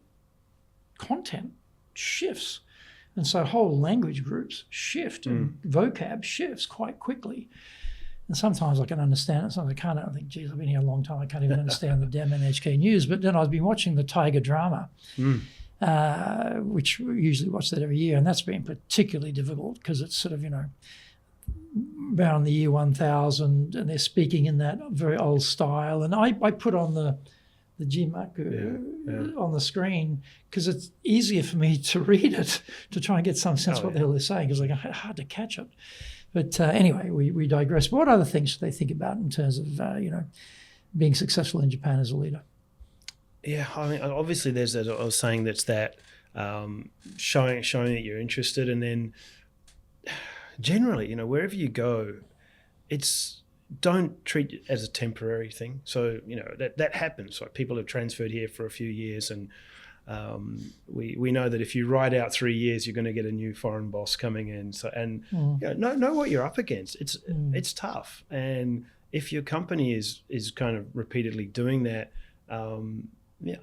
content shifts. And so whole language groups shift and vocab shifts quite quickly. And sometimes I can understand it, sometimes I can't. I think, geez, I've been here a long time. I can't even understand the damn NHK News. But then I've been watching the Tiger drama, which we usually watch that every year. And that's been particularly difficult because it's sort of, around the year 1000 and they're speaking in that very old style. And I put on the jimaku on the screen because it's easier for me to read it, to try and get some sense of what the hell they're saying, because it's hard to catch it. But anyway, we digress. But what other things should they think about in terms of, being successful in Japan as a leader? Yeah, I mean, obviously there's that, I was saying that's that showing that you're interested, and then generally, wherever you go, don't treat it as a temporary thing. So, that happens. Like, people have transferred here for a few years, and we know that if you ride out 3 years, you're going to get a new foreign boss coming in. So, and know what you're up against. It's tough. And if your company is kind of repeatedly doing that,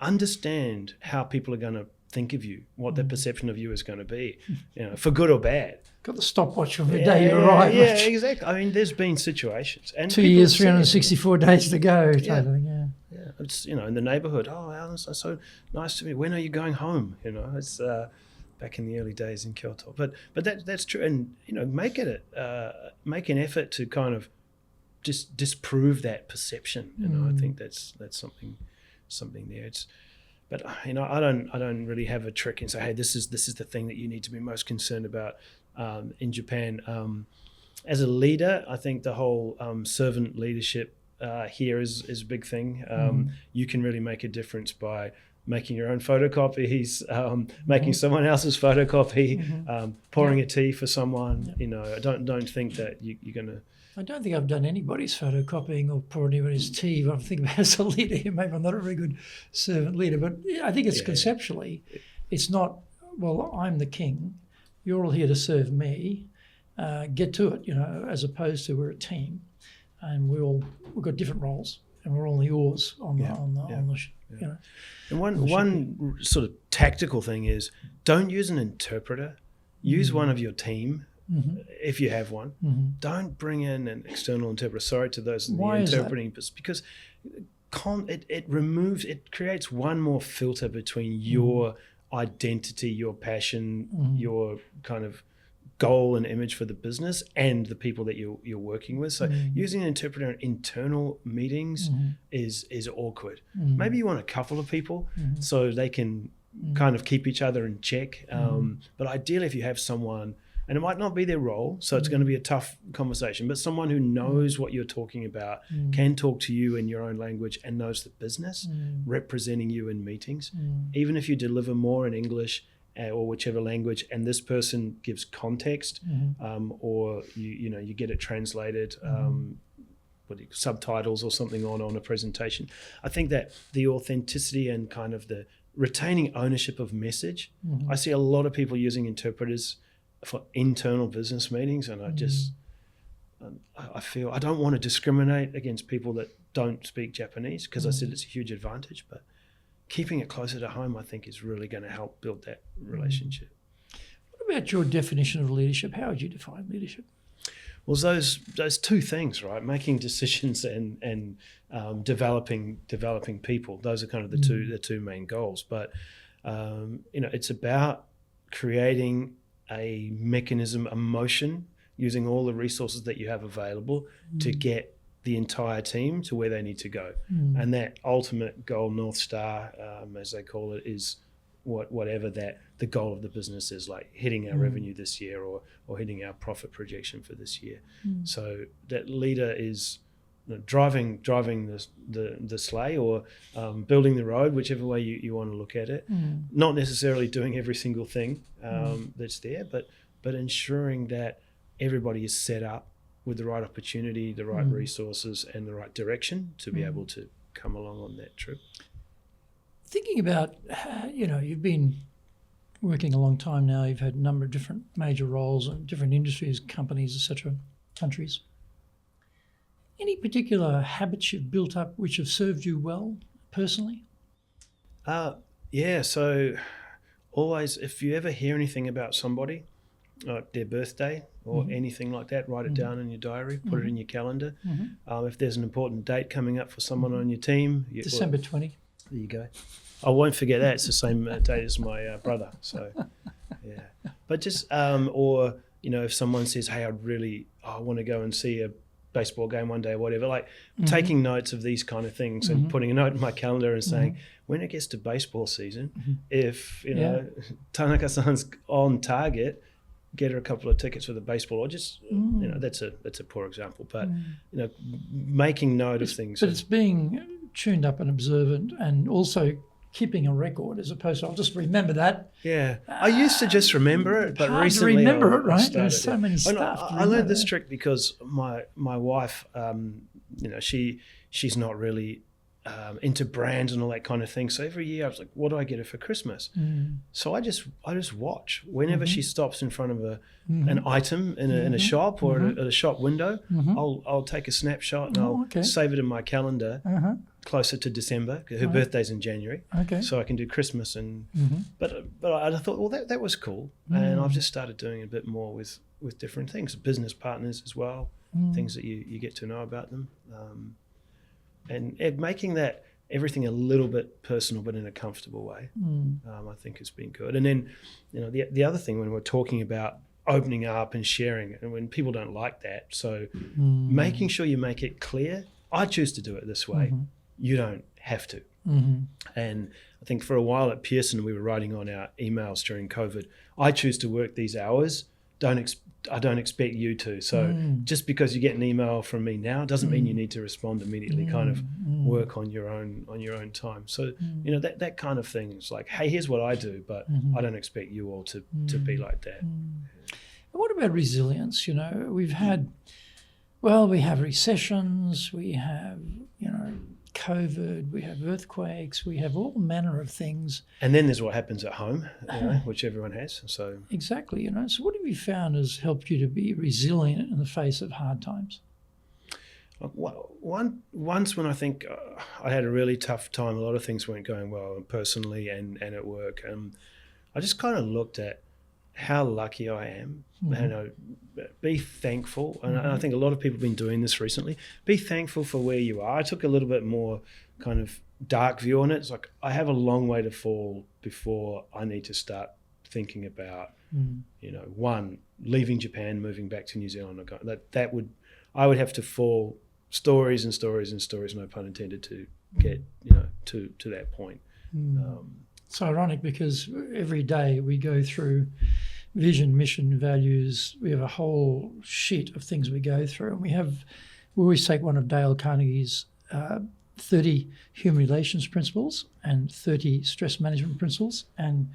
understand how people are going to think of you, what their perception of you is going to be, for good or bad. Got the stopwatch from the day you arrive. Yeah, exactly. I mean, there's been situations. And 2 years, 364 days to go. Type of thing, yeah. It's, in the neighbourhood, oh, Alan, so nice to meet you. When are you going home? It's back in the early days in Kyoto. But that's true. And, make an effort to kind of just disprove that perception. I think that's something there. But I don't really have a trick and say, hey, this is the thing that you need to be most concerned about in Japan. As a leader, I think the whole servant leadership here is a big thing. You can really make a difference by making your own photocopies, making someone else's photocopy, pouring a tea for someone. I don't think that you're going to. I don't think I've done anybody's photocopying or poured anybody's tea. But I'm thinking about as a leader here, maybe I'm not a very good servant leader, but I think it's conceptually, it's not, well, I'm the king, you're all here to serve me, get to it, as opposed to we're a team and we've got different roles and we're all the oars on the ship. And one sort of tactical thing is don't use an interpreter, use one of your team. If you have one, don't bring in an external interpreter. Sorry to those interpreting, because it creates one more filter between your identity, your passion, your kind of goal and image for the business and the people that you're working with. So using an interpreter in internal meetings is awkward. Maybe you want a couple of people so they can kind of keep each other in check. But ideally, if you have someone, and it might not be their role, so it's going to be a tough conversation, but someone who knows what you're talking about, can talk to you in your own language and knows the business, representing you in meetings. Even if you deliver more in English or whichever language, and this person gives context, or you get it translated, subtitles or something on a presentation. I think that the authenticity and kind of the retaining ownership of message, I see a lot of people using interpreters for internal business meetings, and I feel I don't want to discriminate against people that don't speak Japanese, because I said it's a huge advantage, but keeping it closer to home, I think, is really going to help build that relationship. What about your definition of leadership? How would you define leadership? Well, those two things, right? Making decisions and developing people. Those are kind of the two main goals. But it's about creating a mechanism, a motion, using all the resources that you have available to get the entire team to where they need to go. And that ultimate goal, North Star, as they call it, is whatever that the goal of the business is, like hitting our revenue this year or hitting our profit projection for this year. So that leader is driving the sleigh or building the road, whichever way you want to look at it. Not necessarily doing every single thing that's there, but ensuring that everybody is set up with the right opportunity, the right resources, and the right direction to be able to come along on that trip. Thinking about, you've been working a long time now. You've had a number of different major roles in different industries, companies, etc., countries. Any particular habits you've built up which have served you well personally? So always, if you ever hear anything about somebody, like their birthday or anything like that, write it down in your diary, put it in your calendar. If there's an important date coming up for someone on your team. December 20. There you go. I won't forget that. It's the same date as my brother. So, yeah. But just, or, if someone says, hey, I want to go and see a baseball game one day or whatever, like taking notes of these kind of things and putting a note in my calendar and saying, when it gets to baseball season, if, Tanaka-san's on target, get her a couple of tickets for the baseball, or just, that's a poor example, but, making note of things. But it's being tuned up and observant, and also keeping a record, as opposed to, I'll just remember that. Yeah. I used to just remember it, but recently remember it, right? There's so many stuff. I learned this trick because my wife, she's not really into brands and all that kind of thing. So every year I was like, what do I get her for Christmas? So I just watch whenever she stops in front of an item in a shop or at a shop window. I'll take a snapshot and I'll save it in my calendar closer to December. Her birthday's in January, so I can do Christmas. And but I thought, well, that was cool, and I've just started doing a bit more with different things, business partners as well, things that you get to know about them. And making that everything a little bit personal, but in a comfortable way, I think has been good. And then, the other thing when we're talking about opening up and sharing, and when people don't like that, so making sure you make it clear, I choose to do it this way. You don't have to. And I think for a while at Pearson, we were writing on our emails during COVID, I choose to work these hours. I don't expect you to. So just because you get an email from me now doesn't mean you need to respond immediately. Kind of work on your own time. So that kind of thing is like, hey, here's what I do, but I don't expect you all to be like that. What about resilience? We have recessions, we have COVID, we have earthquakes, we have all manner of things. And then there's what happens at home, which everyone has. So exactly, So what have you found has helped you to be resilient in the face of hard times? Once when I think I had a really tough time, a lot of things weren't going well personally and at work. I just kind of looked at how lucky I am. Be thankful. And I think a lot of people have been doing this recently. Be thankful for where you are. I took a little bit more kind of dark view on it. It's like I have a long way to fall before I need to start thinking about, one, leaving Japan, moving back to New Zealand. I would have to fall stories and stories and stories, no pun intended, to get to that point. It's ironic because every day we go through vision, mission, values. We have a whole sheet of things we go through, and we always take one of Dale Carnegie's 30 human relations principles and 30 stress management principles, and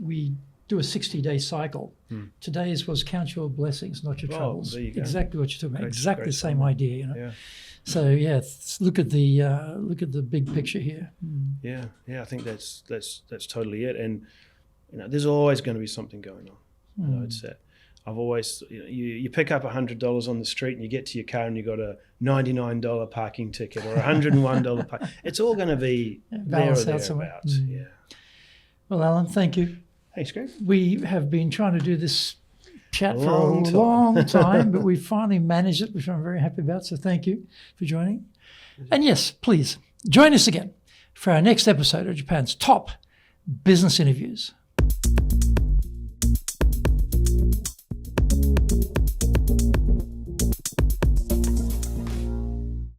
we do a 60-day cycle. Today's was count your blessings, not your troubles. There you go. Exactly what you're talking about. Exactly the same idea. Yeah. So look at the big picture here. Yeah. I think that's totally it. And there's always going to be something going on. It's that I've always you pick up $100 on the street and you get to your car and you got a $99 parking ticket or $101 parking. It's all going to be there or thereabouts. Yeah. Well, Alan, thank you. Thanks, Greg. We have been trying to do this chat for a long time, but we finally managed it, which I'm very happy about. So thank you for joining. And yes, please join us again for our next episode of Japan's top business interviews.